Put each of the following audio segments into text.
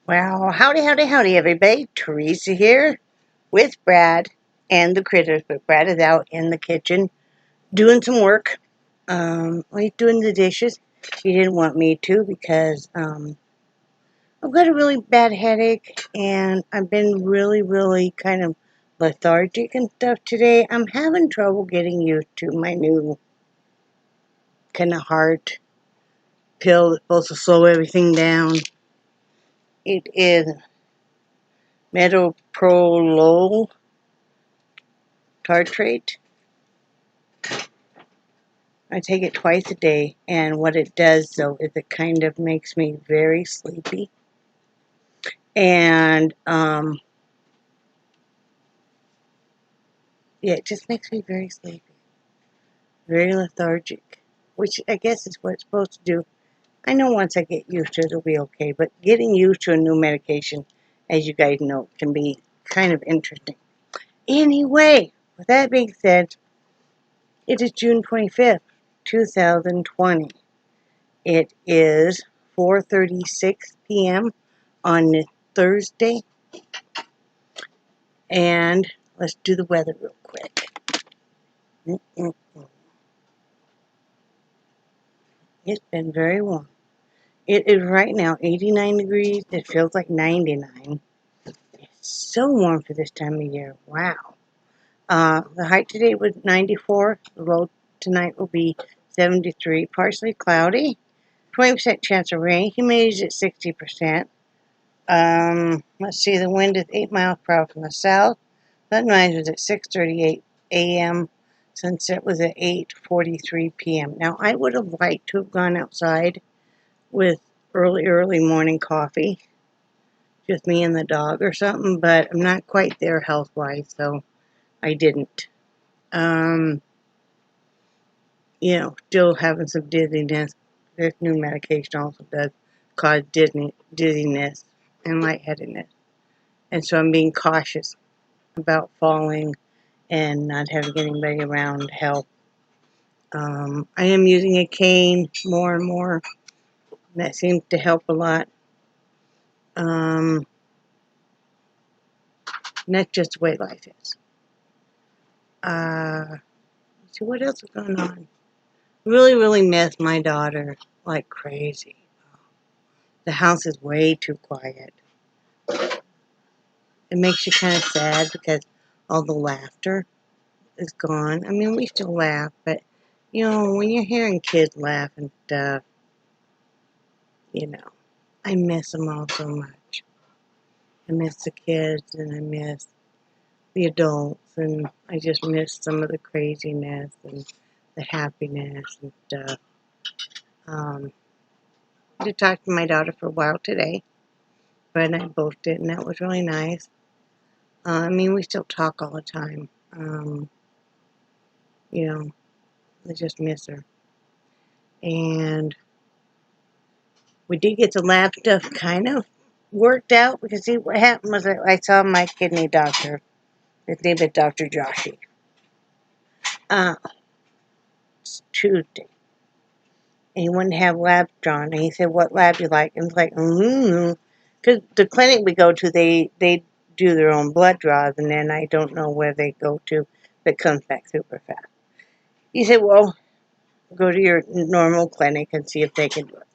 Well, howdy, howdy, howdy, everybody. Theresa here with Brad and the critters, but Brad is out in the kitchen doing some work. He's doing the dishes. He didn't want me to because I've got a really bad headache and I've been really kind of lethargic and stuff today. I'm having trouble getting used to my new kind of heart pill that's supposed to slow everything down. It is metoprolol tartrate. I take it twice a day, and what it does, though, is it kind of makes me very sleepy. And, yeah, it just makes me very sleepy, very lethargic, which I guess is what it's supposed to do. I know once I get used to it, it'll be okay, but getting used to a new medication, as you guys know, can be kind of interesting. Anyway, with that being said, it is June 25th, 2020. It is 4:36 p.m. on Thursday, and let's do the weather real quick. It's been very warm. It is right now 89 degrees. It feels like 99. It's so warm for this time of year. Wow. The high today was 94. The low tonight will be 73. Partially cloudy. 20% chance of rain. Humidity is at 60%. Let's see. The wind is 8 miles per hour from the south. Sunrise was at 6:38 a.m. Sunset was at 8:43 p.m. Now, I would have liked to have gone outside with early morning coffee, just me and the dog or something, but I'm not quite there health-wise, so I didn't. Still having some dizziness. This new medication also does cause dizziness and lightheadedness, and so I'm being cautious about falling and not having anybody around to help. I am using a cane more and more. And that seems to help a lot. And that's just the way life is. Let's see what else is going on. Really miss my daughter like crazy. The house is way too quiet. It makes you kind of sad because all the laughter is gone. I mean, we still laugh, but when you're hearing kids laugh and stuff, I miss them all so much. I miss the kids and I miss the adults, and I just miss some of the craziness and the happiness and stuff. I did talk to my daughter for a while today. Brad and I both did, and that was really nice. We still talk all the time. I just miss her. And we did get the lab stuff kind of worked out because see what happened was I saw my kidney doctor. His name is Dr. Joshi. It's Tuesday. And he wanted to have labs drawn. And he said, "What lab do you like?" And I was like, because the clinic we go to, they do their own blood draws, and then I don't know where they go to that comes back super fast. He said, "Well, go to your normal clinic and see if they can do it."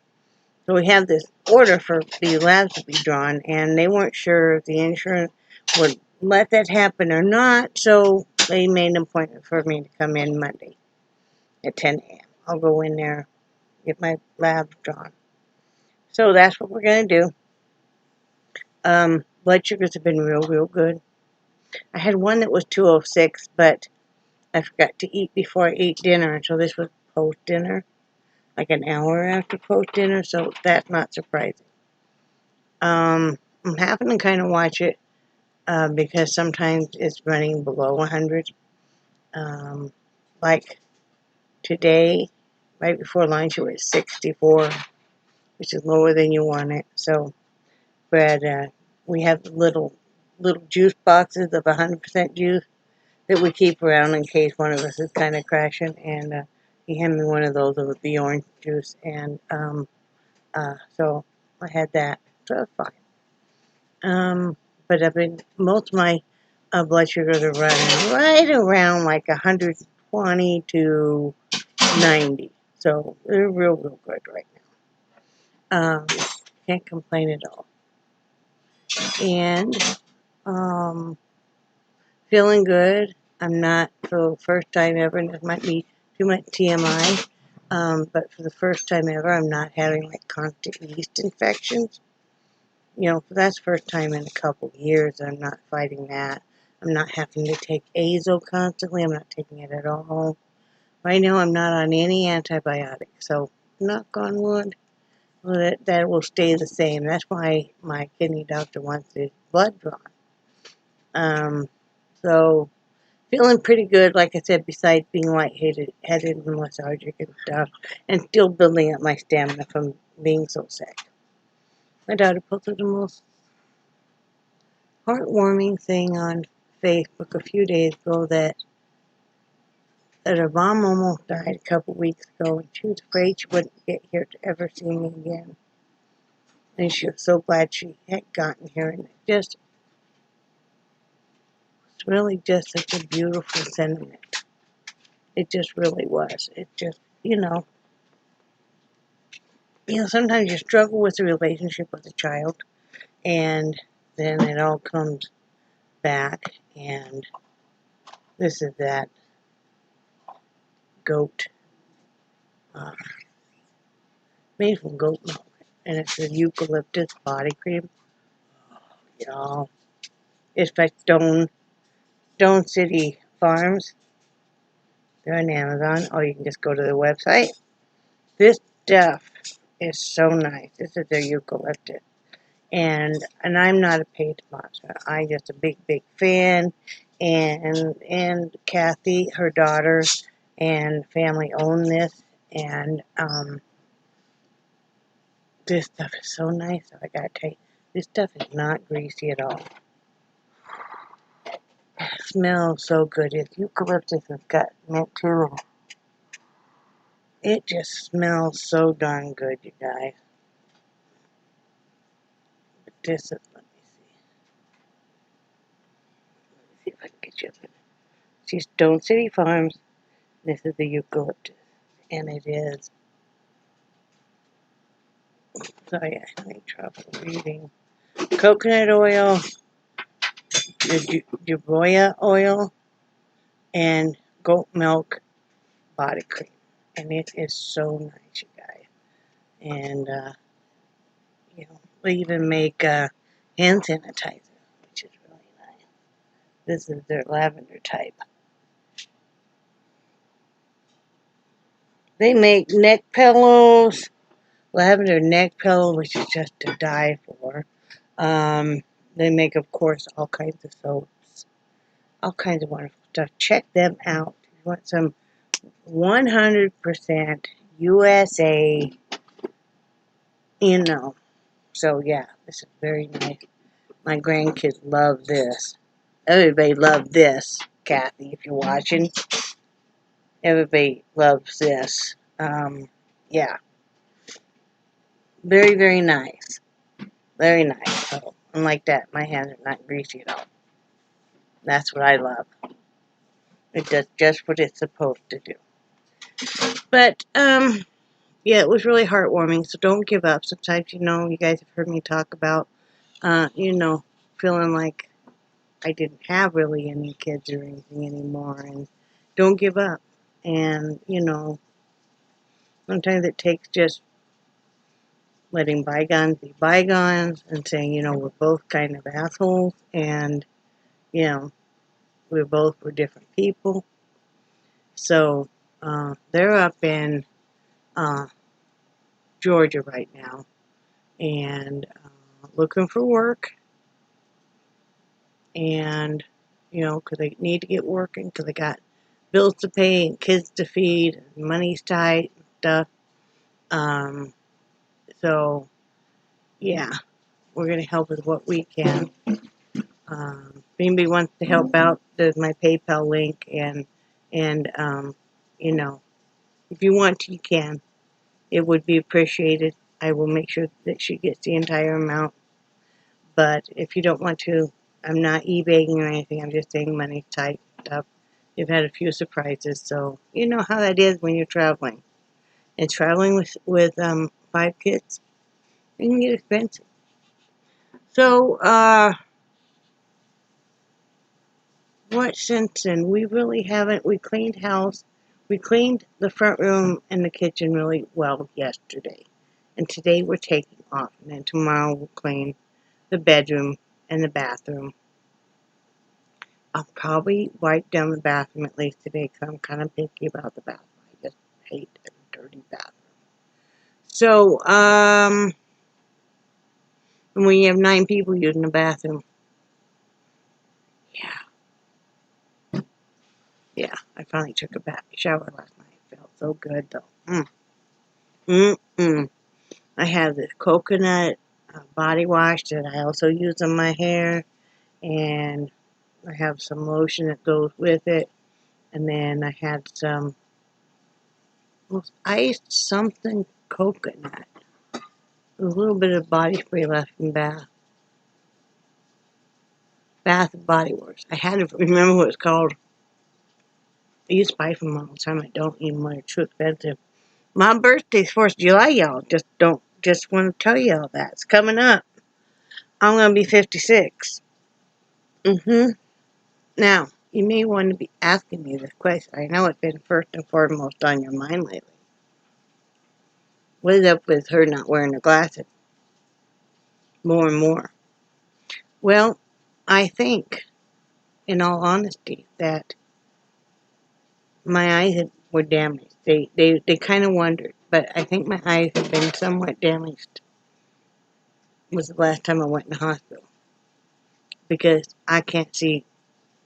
So we have this order for the labs to be drawn, and they weren't sure if the insurance would let that happen or not, so they made an appointment for me to come in Monday at 10 a.m. I'll go in there, get my labs drawn. So that's what we're going to do. Blood sugars have been real good. I had one that was 206, but I forgot to eat before I ate dinner, so this was post-dinner, like an hour after post-dinner, so that's not surprising. I'm having to kind of watch it because sometimes it's running below 100. Like today, right before lunch, it was 64, which is lower than you want it. So, but we have little juice boxes of 100% juice that we keep around in case one of us is kind of crashing. And he handed me one of those with the orange juice, and so I had that. So it's fine. But most of my blood sugars are running right around like 120 to 90. So they're real good right now. Can't complain at all. And feeling good. I'm not, for the first time ever, and this might be too much TMI, but for the first time ever, I'm not having like constant yeast infections. That's the first time in a couple years I'm not fighting that. I'm not having to take azo constantly. I'm not taking it at all. Right now, I'm not on any antibiotics. So, knock on wood, that will stay the same. That's why my kidney doctor wants his blood drawn. So, feeling pretty good, like I said, besides being lightheaded and lethargic and stuff, and still building up my stamina from being so sick. My daughter posted the most heartwarming thing on Facebook a few days ago that her mom almost died a couple weeks ago, and she was afraid she wouldn't get here to ever see me again. And she was so glad she had gotten here, and it's really just such a beautiful sentiment. It just really was. It just, sometimes you struggle with the relationship with a child, and then it all comes back, and this is that goat, made from goat milk, and it's a eucalyptus body cream. Y'all, it's by Stone City Farms. They're on Amazon, or you can just go to their website. This stuff is so nice. This is their eucalyptus. And I'm not a paid sponsor. I'm just a big fan. And Kathy, her daughter, and family own this. And this stuff is so nice. I gotta tell you, this stuff is not greasy at all. It smells so good. It's eucalyptus has got mint too. It just smells so darn good, you guys. But this is, let me see if I can get you. See, Stone City Farms. This is the eucalyptus, and it is. Sorry, I had trouble reading. Coconut oil, the jojoba oil, and goat milk body cream, and it is so nice, you guys. And they even make hand sanitizer, which is really nice. This is their lavender type. They make neck pillows, lavender neck pillow, which is just to die for. They make, of course, all kinds of soaps, all kinds of wonderful stuff. Check them out. If you want some 100% USA, So, yeah, this is very nice. My grandkids love this. Everybody loves this, Kathy, if you're watching. Everybody loves this. Yeah. Very, very nice. Very nice. So, unlike that, my hands are not greasy at all. That's what I love. It does just what it's supposed to do. But, yeah, it was really heartwarming, so don't give up. Sometimes, you guys have heard me talk about, feeling like I didn't have really any kids or anything anymore, and don't give up. And, sometimes it takes just letting bygones be bygones and saying, we're both kind of assholes, and, we're different people. So, they're up in Georgia right now, and looking for work, and, because they need to get working, because they got bills to pay and kids to feed, and money's tight and stuff. So, yeah, we're going to help with what we can. If anybody wants to help out, there's my PayPal link, and if you want to, you can. It would be appreciated. I will make sure that she gets the entire amount. But if you don't want to, I'm not eBaying or anything. I'm just saying money tight up. You've had a few surprises, so you know how that is when you're traveling. And traveling with 5 kids, it can get expensive. So, what since then? We really haven't. We cleaned house. We cleaned the front room and the kitchen really well yesterday. And today we're taking off. And then tomorrow we'll clean the bedroom and the bathroom. I'll probably wipe down the bathroom at least today because I'm kind of picky about the bathroom. I just hate a dirty bathroom. So, and when you have 9 people using the bathroom, yeah, I finally took a shower last night. It felt so good though. I have this coconut body wash that I also use on my hair, and I have some lotion that goes with it, and then I had some iced something coconut. A little bit of body spray left in Bath and Body Works. I had to remember what it's called. I used to buy from them all the time. I don't even want it too expensive. My birthday's 4th of July, y'all. Just want to tell y'all that. It's coming up. I'm going to be 56. Now, you may want to be asking me this question. I know it's been first and foremost on your mind lately. What is up with her not wearing her glasses? More and more. Well, I think, in all honesty, that my eyes were damaged. They kind of wondered, but I think my eyes have been somewhat damaged. It was the last time I went in the hospital. Because I can't see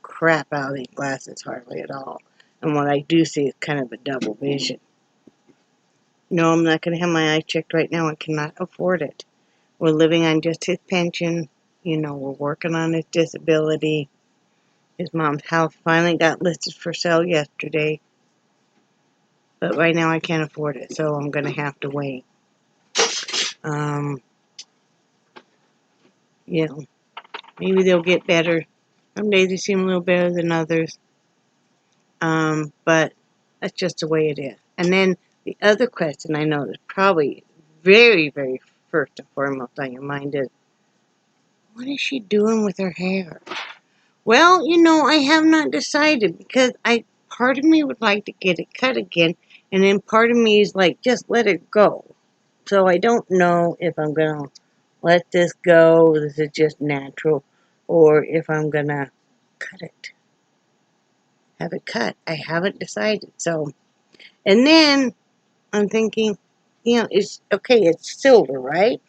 crap out of these glasses hardly at all. And what I do see is kind of a double vision. No, I'm not going to have my eyes checked right now. I cannot afford it. We're living on just his pension. You know, we're working on his disability. His mom's house finally got listed for sale yesterday. But right now I can't afford it, so I'm going to have to wait. You know, maybe they'll get better. Some days they seem a little better than others. But that's just the way it is. And then the other question I know is probably very, very first and foremost on your mind is, what is she doing with her hair? Well, you know, I have not decided because part of me would like to get it cut again, and then part of me is like, just let it go. So I don't know if I'm going to let this go, this is just natural, or if I'm going to cut it. Have it cut. I haven't decided. So, and then I'm thinking, you know, it's silver, right?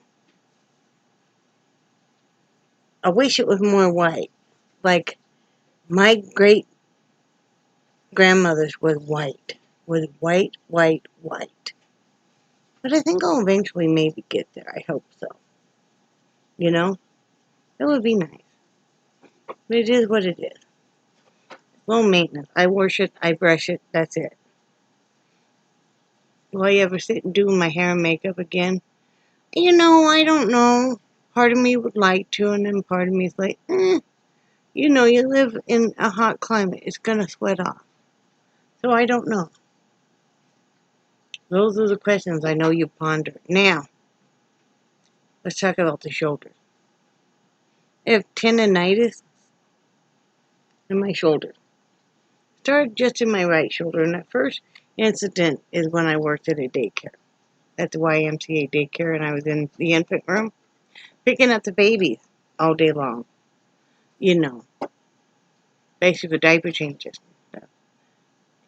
I wish it was more white. Like, my great grandmother's was white. Was white, white, white. But I think I'll eventually maybe get there. I hope so. You know? That would be nice. But it is what it is. Low maintenance. I wash it, I brush it, that's it. Will I ever sit and do my hair and makeup again? You know, I don't know. Part of me would like to, and then part of me is like, you know, you live in a hot climate. It's going to sweat off. So I don't know. Those are the questions I know you ponder. Now, let's talk about the shoulders. I have tendonitis in my shoulder. Started just in my right shoulder, and that first incident is when I worked at a daycare. At the YMCA daycare, and I was in the infant room, picking up the babies all day long. You know, basically diaper changes.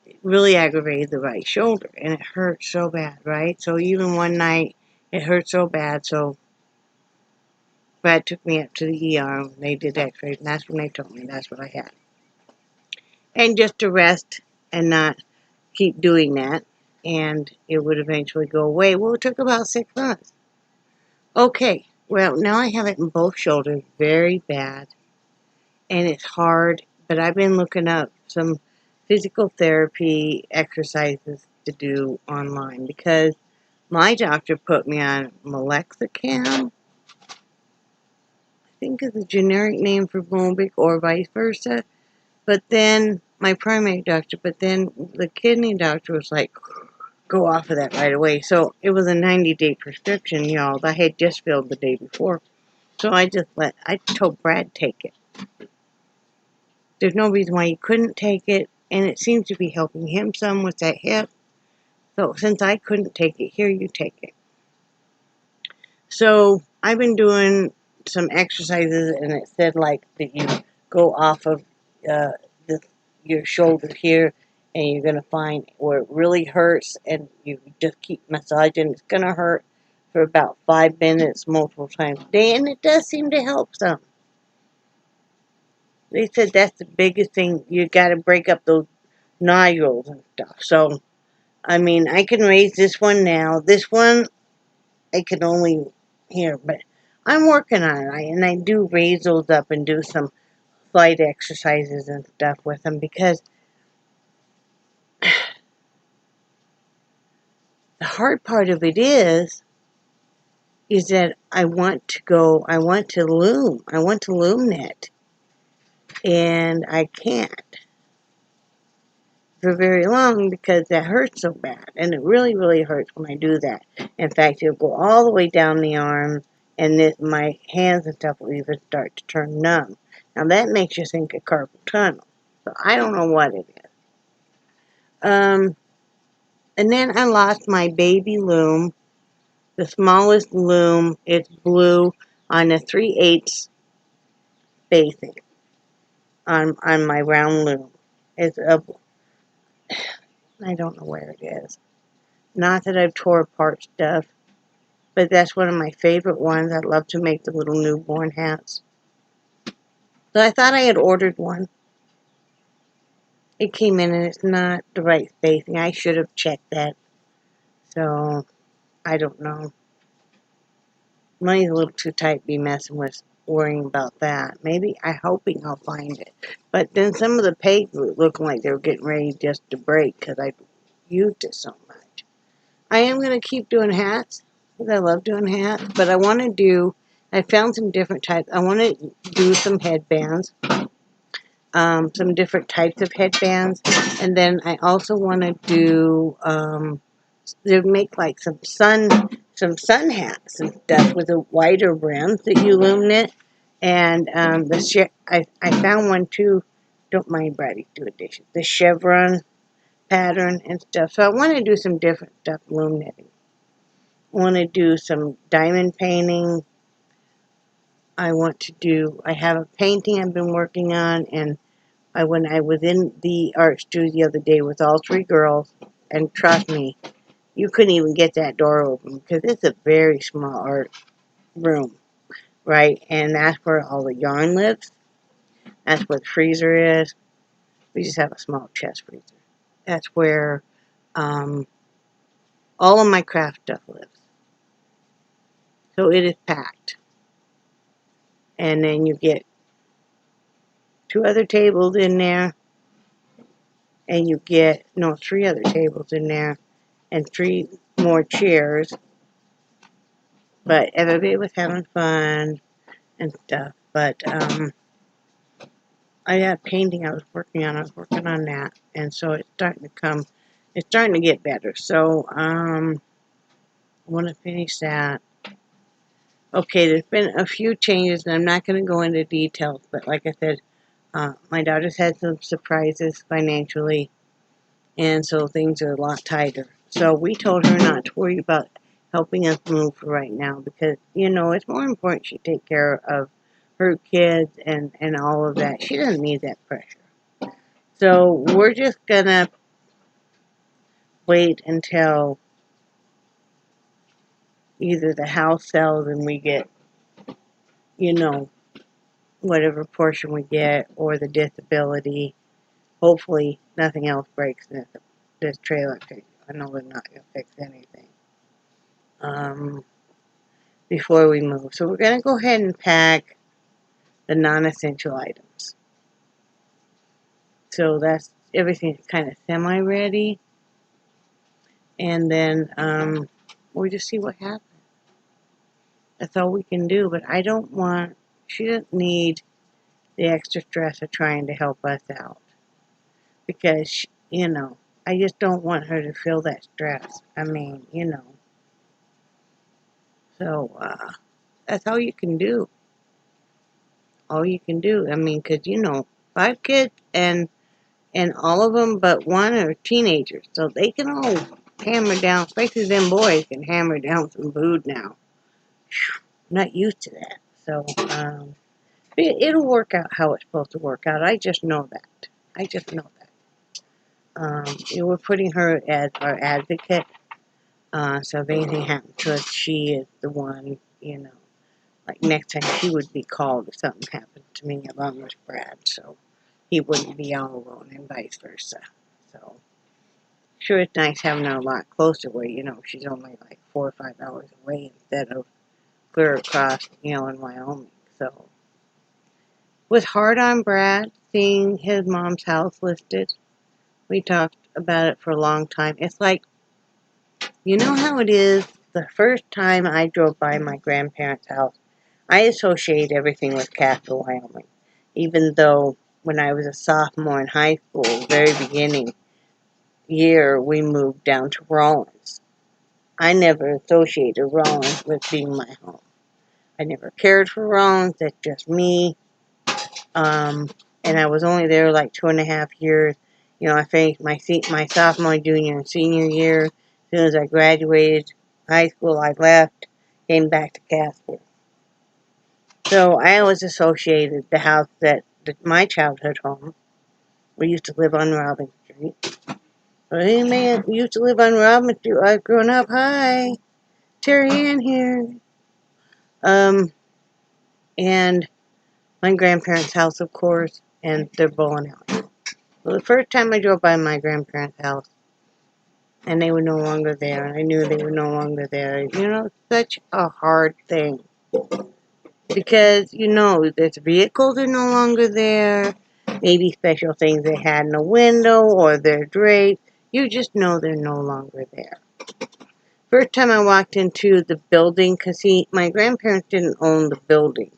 It really aggravated the right shoulder, and it hurt so bad, right? So even one night, it hurt so bad, so Brad took me up to the ER, and they did x-rays, and that's when they told me that's what I had. And just to rest and not keep doing that, and it would eventually go away. Well, it took about 6 months. Okay, well, now I have it in both shoulders, very bad, and it's hard, but I've been looking up some physical therapy exercises to do online because my doctor put me on Melexicam. think is the generic name for Mobic or vice versa. But then my primary doctor, but then the kidney doctor was like, go off of that right away. So it was a 90-day prescription, y'all. I had just filled the day before. So I told Brad, take it. There's no reason why you couldn't take it, and it seems to be helping him some with that hip. So since I couldn't take it, here, you take it. So I've been doing some exercises, and it said like that you go off of your shoulder here, and you're going to find where it really hurts, and you just keep massaging. It's going to hurt for about 5 minutes multiple times a day, and it does seem to help some. They said that's the biggest thing. You got to break up those nodules and stuff. So, I mean, I can raise this one now. This one, I can only here, but I'm working on it. And I do raise those up and do some slight exercises and stuff with them, because the hard part of it is that I want to loom knit, and I can't for very long because that hurts so bad, and it really, really hurts when I do that. In fact, it'll go all the way down the arm, and my hands and stuff will even start to turn numb. Now that makes you think of carpal tunnel, so I don't know what it is. And then I lost my baby loom, the smallest loom. It's blue on a 3/8 spacing on my round loom. I don't know where it is. Not that I've tore apart stuff, but that's one of my favorite ones. I love to make the little newborn hats. So I thought I had ordered one. It came in and it's not the right spacing. I should have checked that. So, I don't know. Money's a little too tight to be messing with, worrying about that. Maybe I'm hoping I'll find it. But then some of the pegs were looking like they were getting ready just to break because I used it so much. I am going to keep doing hats because I love doing hats. But I found some different types. I want to do some headbands. Some different types of headbands. And then I also want to do, they make like some sun hats and stuff with a wider brim that you loom knit. And I found one too. Don't mind Brady doing dishes. The chevron pattern and stuff. So I want to do some different stuff loom knitting. I want to do some diamond painting. I have a painting I've been working on, and when I was in the art studio the other day with all 3 girls, and trust me, you couldn't even get that door open because it's a very small art room, right? And that's where all the yarn lives. That's where the freezer is. We just have a small chest freezer. That's where all of my craft stuff lives. So it is packed. And then you get 2 other tables in there, and you get 3 other tables in there, and 3 more chairs. But everybody was having fun and stuff. But I got painting I was working on that, and so it's starting to get better. So I want to finish that. Okay, there's been a few changes, and I'm not going to go into details, but like I said, my daughter's had some surprises financially, and so things are a lot tighter. So we told her not to worry about helping us move for right now, because, it's more important she take care of her kids and all of that. She doesn't need that pressure. So we're just going to wait until either the house sells and we get, whatever portion we get, or the disability. Hopefully nothing else breaks in this trailer. I know they're not going to fix anything before we move. So we're going to go ahead and pack the non-essential items. So everything's kind of semi-ready. And then we'll just see what happens. That's all we can do. But I don't want She doesn't need the extra stress of trying to help us out. Because, I just don't want her to feel that stress. I mean, So, that's all you can do. All you can do. I mean, because, 5 kids and all of them but one are teenagers. So they can all hammer down, especially them boys can hammer down some food now. I'm not used to that. So, it'll work out how it's supposed to work out. I just know that. I just know that. We're putting her as our advocate. So if anything happens to us, she is the one, like next time she would be called if something happened to me along with Brad. So he wouldn't be all alone and vice versa. So sure, it's nice having her a lot closer where, she's only like 4 or 5 hours away instead of clear across, in Wyoming. So it was hard on Brad seeing his mom's house listed. We talked about it for a long time. It's like, how it is? The first time I drove by my grandparents' house, I associate everything with Castle, Wyoming. Even though when I was a sophomore in high school, very beginning year, we moved down to Rawlins. I never associated Rawlins with being my home. I never cared for Rawlins. That's just me. And I was only there like 2.5 years. I finished my sophomore, junior, and senior year. As soon as I graduated high school, I left, came back to Casper. So I always associated the house my childhood home. We used to live on Robin Street. Hey man, we used to live on Robin Street. I've grown up. Hi, Terry Ann here. And my grandparents' house, of course, and their bowling alley. Well, the first time I drove by my grandparents' house, and they were no longer there, and I knew they were no longer there. Such a hard thing. Because, there's vehicles are no longer there, maybe special things they had in the window, or they're draped. You just know they're no longer there. First time I walked into the building, because my grandparents didn't own the building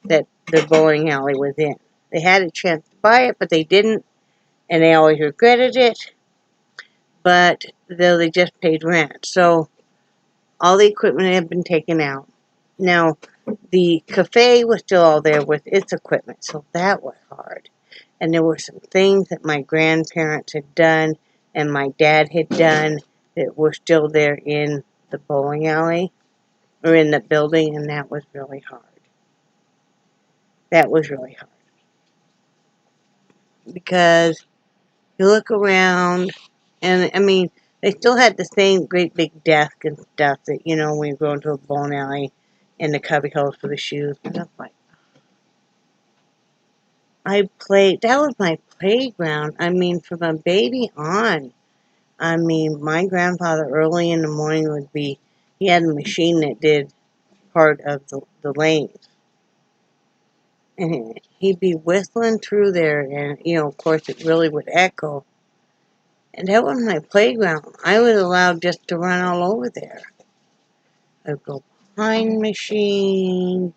that the bowling alley was in. They had a chance to buy it, but they didn't, and they always regretted it. But though they just paid rent. So all the equipment had been taken out. Now, the cafe was still all there with its equipment, so that was hard. And there were some things that my grandparents had done and my dad had done that were still there in the bowling alley or in the building, and that was really hard. That was really hard. Because you look around, and I mean, they still had the same great big desk and stuff that, when you go into a bowling alley and the cubby holes for the shoes. And I'm like, that was my playground. I mean, from a baby on. I mean, my grandfather early in the morning he had a machine that did part of the lanes. And he'd be whistling through there, and, of course, it really would echo. And that was my playground. I was allowed just to run all over there. I'd go behind the machine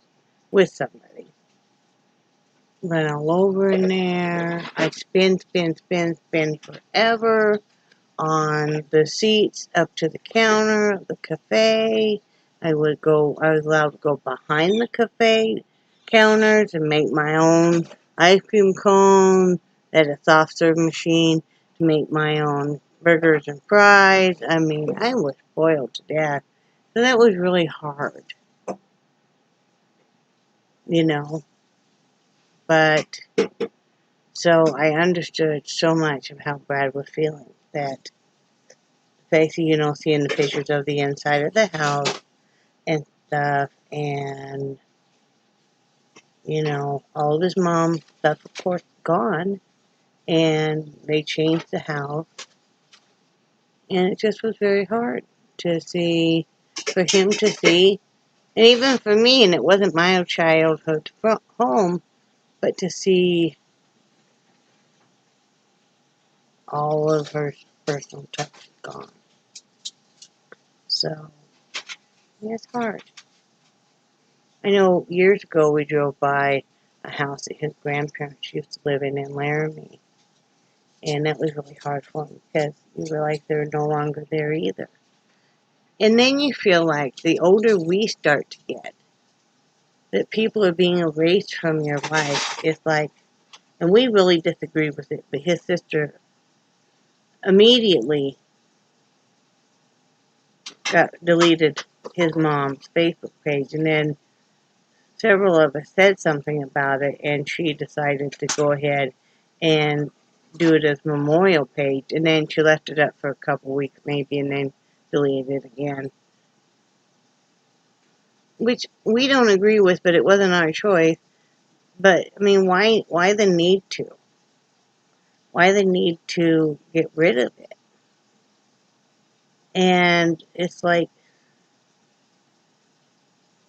with somebody. Run all over in there. I'd spin forever on the seats up to the counter of the cafe. I was allowed to go behind the cafe counters and make my own ice cream cone at a soft serve machine to make my own burgers and fries. I mean, I was spoiled to death. So that was really hard, But, so I understood so much of how Brad was feeling. That basically, seeing the pictures of the inside of the house and stuff, and, all of his mom's stuff, of course, gone, and they changed the house, and it just was very hard for him to see, and even for me, and it wasn't my childhood home, but to see all of her personal touch gone. So, yeah, it's hard. I know years ago we drove by a house that his grandparents used to live in Laramie. And that was really hard for him because you realize they're no longer there either. And then you feel like the older we start to get, that people are being erased from your life. It's like, and we really disagree with it, but his sister immediately deleted his mom's Facebook page, and then several of us said something about it, and she decided to go ahead and do it as a memorial page, and then she left it up for a couple weeks maybe, and then deleted it again. Which we don't agree with, but it wasn't our choice. But, I mean, why the need to? Why the need to get rid of it? And it's like,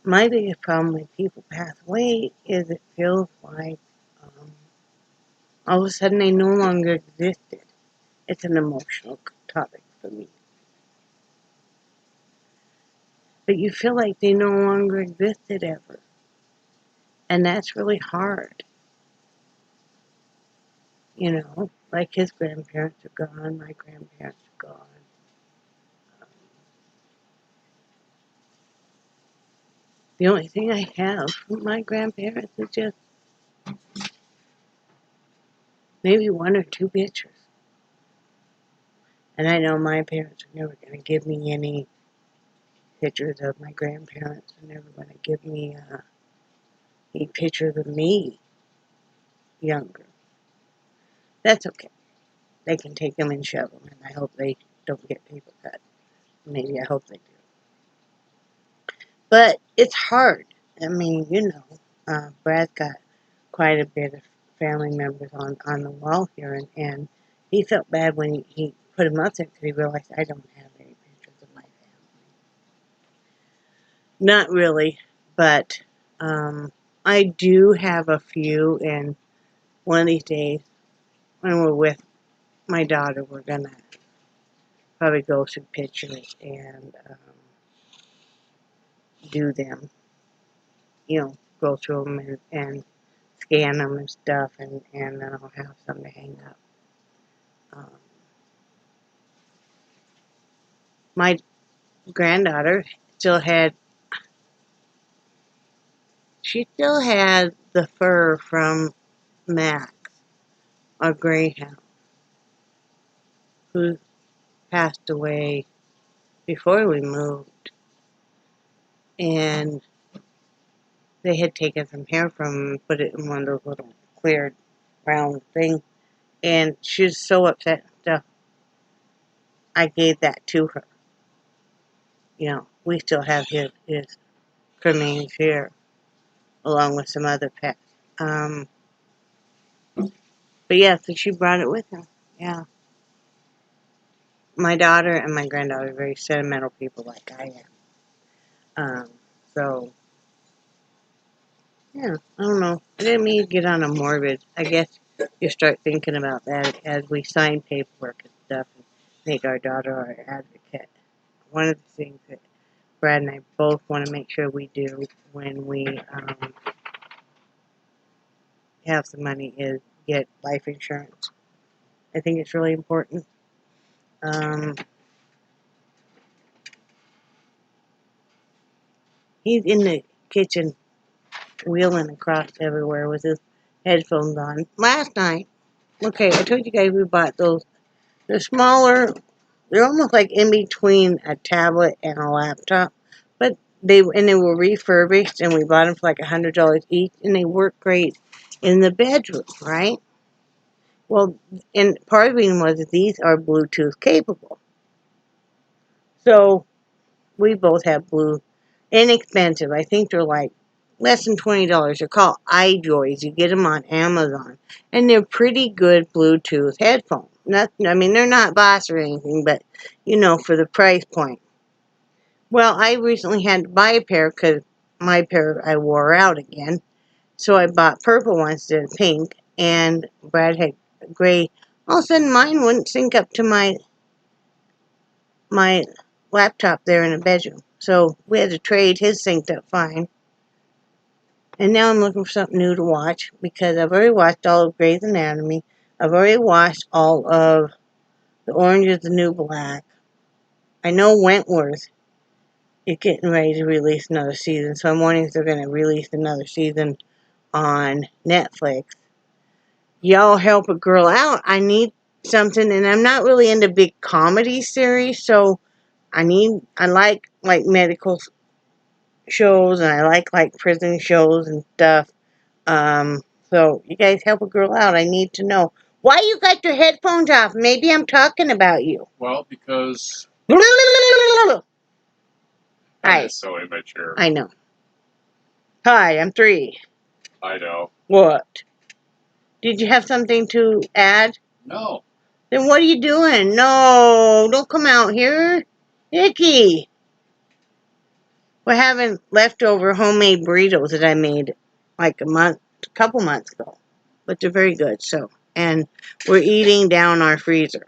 my biggest problem when people pass away is it feels like all of a sudden they no longer existed. It's an emotional topic for me. But you feel like they no longer existed ever. And that's really hard. You know, like his grandparents are gone, my grandparents are gone. The only thing I have from my grandparents is just maybe one or two pictures. And I know my parents are never going to give me any pictures of my grandparents. They're never going to give me any pictures of me younger. That's okay. They can take them and shove them, and I hope they don't get paper cut. Maybe I hope they do. But it's hard. I mean, you know, Brad's got quite a bit of family members on the wall here, and he felt bad when he put them up there because he realized I don't have any pictures of my family. Not really, but I do have a few, and one of these days, when we're with my daughter, we're going to probably go through pictures and do them, you know, go through them and scan them and stuff, and then I'll have some to hang up. My granddaughter she still had the fur from Max, our greyhound, who passed away before we moved. And they had taken some hair from him and put it in one of those little cleared round things. And she was so upset and stuff. I gave that to her. You know, we still have his remains here, along with some other pets. But yeah, so she brought it with her. Yeah. My daughter and my granddaughter are very sentimental people like I am. So, yeah, I don't know. I didn't mean to get on a morbid. I guess you start thinking about that as we sign paperwork and stuff and make our daughter our advocate. One of the things that Brad and I both want to make sure we do when we have some money is get life insurance. I think it's really important. He's in the kitchen wheeling across everywhere with his headphones on. Last night, okay, I told you guys we bought those. They're smaller. They're almost like in between a tablet and a laptop. But they were refurbished, and we bought them for like $100 each, and they work great in the bedroom, right? Well, and part of the reason was that these are Bluetooth capable. So we both have blue, inexpensive. I think they're like less than $20. They're called iJoys. You get them on Amazon, and they're pretty good Bluetooth headphones. I mean, they're not Boss or anything, but you know, for the price point. Well, I recently had to buy a pair because my pair I wore out again, so I bought purple ones instead of pink, and Brad had gray. All of a sudden, mine wouldn't sync up to my laptop there in the bedroom. So we had to trade. His synced up fine. And now I'm looking for something new to watch because I've already watched all of Grey's Anatomy. I've already watched all of The Orange is the New Black. I know Wentworth is getting ready to release another season, so I'm wondering if they're going to release another season on Netflix. Y'all help a girl out. I need something, and I'm not really into big comedy series, so I like medical shows, and I like prison shows and stuff. So you guys help a girl out. I need to know why you got your headphones off. Maybe I'm talking about you. Well, because Hi. is so immature. I know. Hi, I'm 3. I know. What? Did you have something to add? No. Then what are you doing? No, don't come out here. Icky. We're having leftover homemade burritos that I made like a couple months ago. But they're very good, so. And we're eating down our freezer.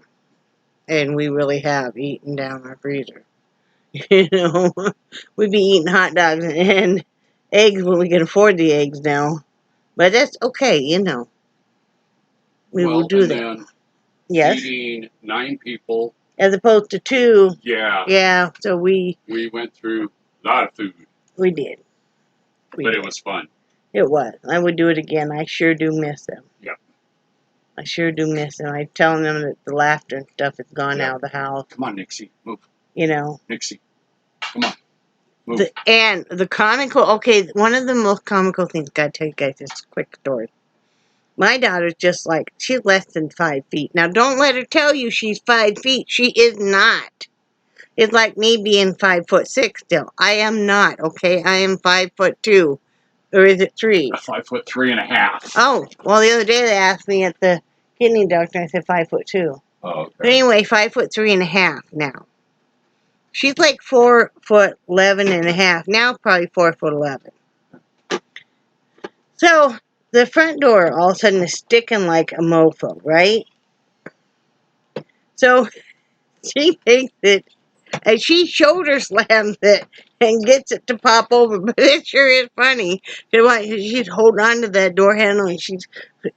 And we really have eaten down our freezer. You know, we'd be eating hot dogs and eggs when we can afford the eggs now. But that's okay, you know. We will do that. Then yes. Feeding 9 people. As opposed to 2. Yeah. Yeah, so we went through a lot of food. We did. It was fun. It was. I would do it again. I sure do miss them. Yep. I sure do miss them. I'm telling them that the laughter and stuff is gone out of the house. Come on, Nixie. Move. You know. Nixie. Come on. Move. And the comical, okay, one of the most comical things, gotta tell you guys this quick story. My daughter's just like, she's less than 5 feet. Now, don't let her tell you she's 5 feet. She is not. It's like me being 5'6" still. I am not, okay? I am 5'2". Or is it 3? 5'3.5". Oh, well, the other day they asked me at the kidney doctor, and I said 5'2". Oh, okay. But anyway, 5'3.5" now. She's like 4'11.5". Now probably 4'11". So the front door all of a sudden is sticking like a mofo, right? So she thinks it, and she shoulder slams it and gets it to pop over. But it sure is funny. She's holding on to that door handle and she's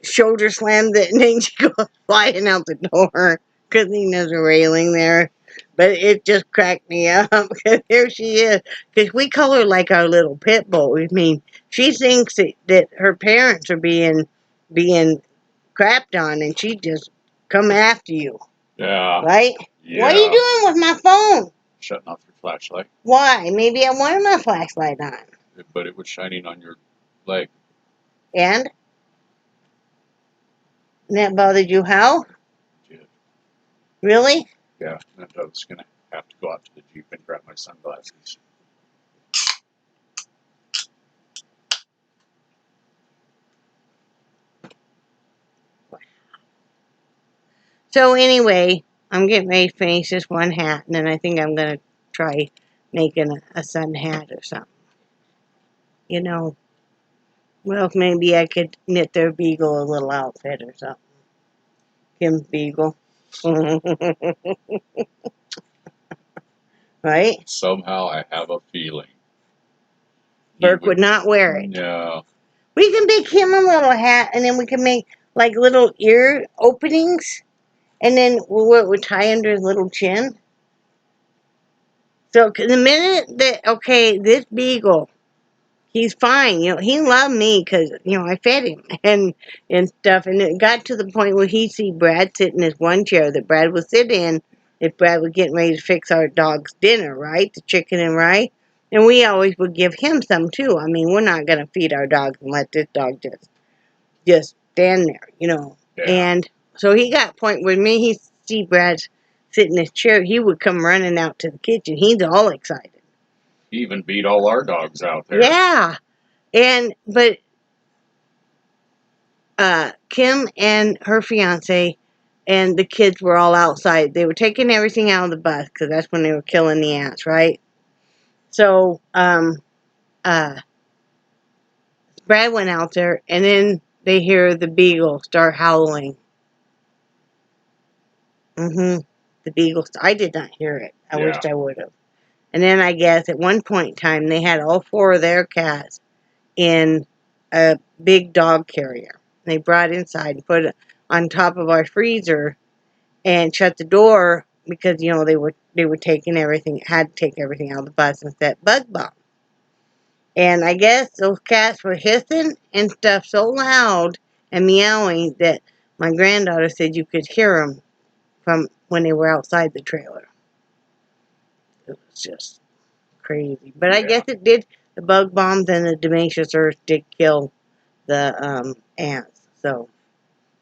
shoulder slams it, and then she goes flying out the door because there's a railing there. But it just cracked me up because here she is. Because we call her like our little pit bull. I mean, she thinks that her parents are being crapped on, and she just come after you. Yeah. Right? Yeah. What are you doing with my phone? Shutting off your flashlight. Why? Maybe I wanted my flashlight on. But it was shining on your leg. And? And that bothered you how? Yeah. Really? Yeah. And I was going to have to go out to the Jeep and grab my sunglasses. So anyway, I'm getting ready to finish this one hat, and then I think I'm going to try making a sun hat or something. You know, well, maybe I could knit their Beagle a little outfit or something. Kim's Beagle. Right? Somehow I have a feeling. Burke would not wear it. No. We can make him a little hat, and then we can make like little ear openings, and then what would tie under his little chin. So the minute that, okay, this Beagle, he's fine. You know, he loved me because, you know, I fed him and stuff. And it got to the point where he'd see Brad sit in his one chair that Brad would sit in if Brad was getting ready to fix our dog's dinner, right? The chicken and rice. And we always would give him some too. I mean, we're not going to feed our dogs and let this dog just stand there, you know. Yeah. And so he got a point where me, he see Brad sit in his chair, he would come running out to the kitchen. He's all excited. He even beat all our dogs out there. Yeah. But Kim and her fiance and the kids were all outside. They were taking everything out of the bus because that's when they were killing the ants, right? So, Brad went out there, and then they hear the Beagle start howling. The Beagle. I did not hear it. I wished I would have. And then I guess at one point in time, they had all 4 of their cats in a big dog carrier. They brought it inside and put it on top of our freezer and shut the door because they were taking everything, had to take everything out of the bus and set bug bomb. And I guess those cats were hissing and stuff so loud and meowing that my granddaughter said you could hear them from when they were outside the trailer. It was just crazy. But I guess it did. The bug bombs and the Demetrius earth did kill the ants. So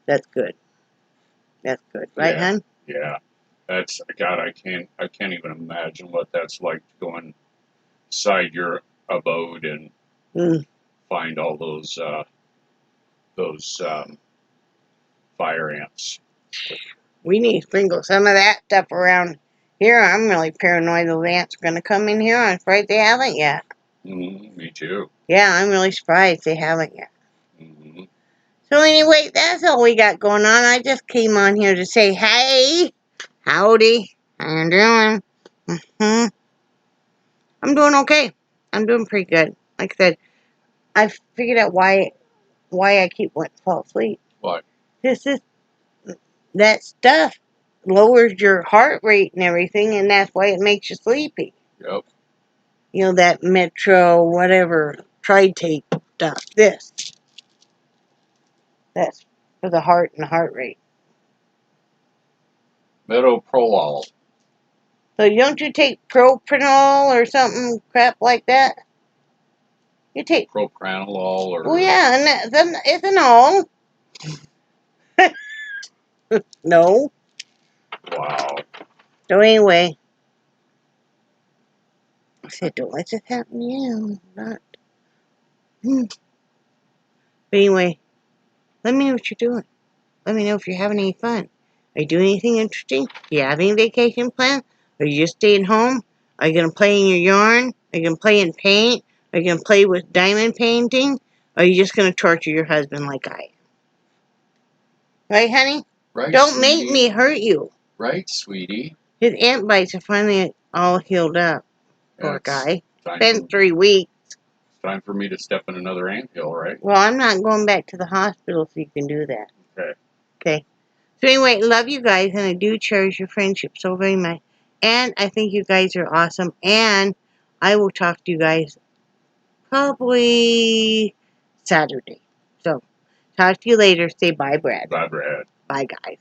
that's good. That's good, right, hon? Yeah. That's God. I can't even imagine what that's like to go inside your abode and find all those fire ants. We need to sprinkle some of that stuff around here. I'm really paranoid those ants are going to come in here. I'm afraid they haven't yet. Me too. Yeah, I'm really surprised they haven't yet. Mm-hmm. So anyway, that's all we got going on. I just came on here to say, hey, howdy, how you doing? I'm doing okay. I'm doing pretty good. Like I said, I figured out why I keep wanting to fall asleep. Why? That stuff lowers your heart rate and everything, and that's why it makes you sleepy. Yep. That Metro, whatever, tri-tape stuff. That's for the heart and the heart rate. Metoprolol. So don't you take propranolol or something crap like that? You take Propranolol or... Oh yeah, and then ethanol. No. Wow. So anyway, I said, don't let this happen to you. Not. But anyway, let me know what you're doing. Let me know if you're having any fun. Are you doing anything interesting? Do you have any vacation plans? Are you just staying home? Are you going to play in your yarn? Are you going to play in paint? Are you going to play with diamond painting? Or are you just going to torture your husband like I am? Right, honey? Right, Don't sweetie. make me hurt you. Right, sweetie. His ant bites are finally all healed up. Poor guy. It's Been 3 weeks. time for me to step in another anthill, right? Well, I'm not going back to the hospital so you can do that. Okay. So anyway, love you guys, and I do cherish your friendship so very much. And I think you guys are awesome. And I will talk to you guys probably Saturday. So, talk to you later. Say bye, Brad. Bye, Brad. Bye, guys.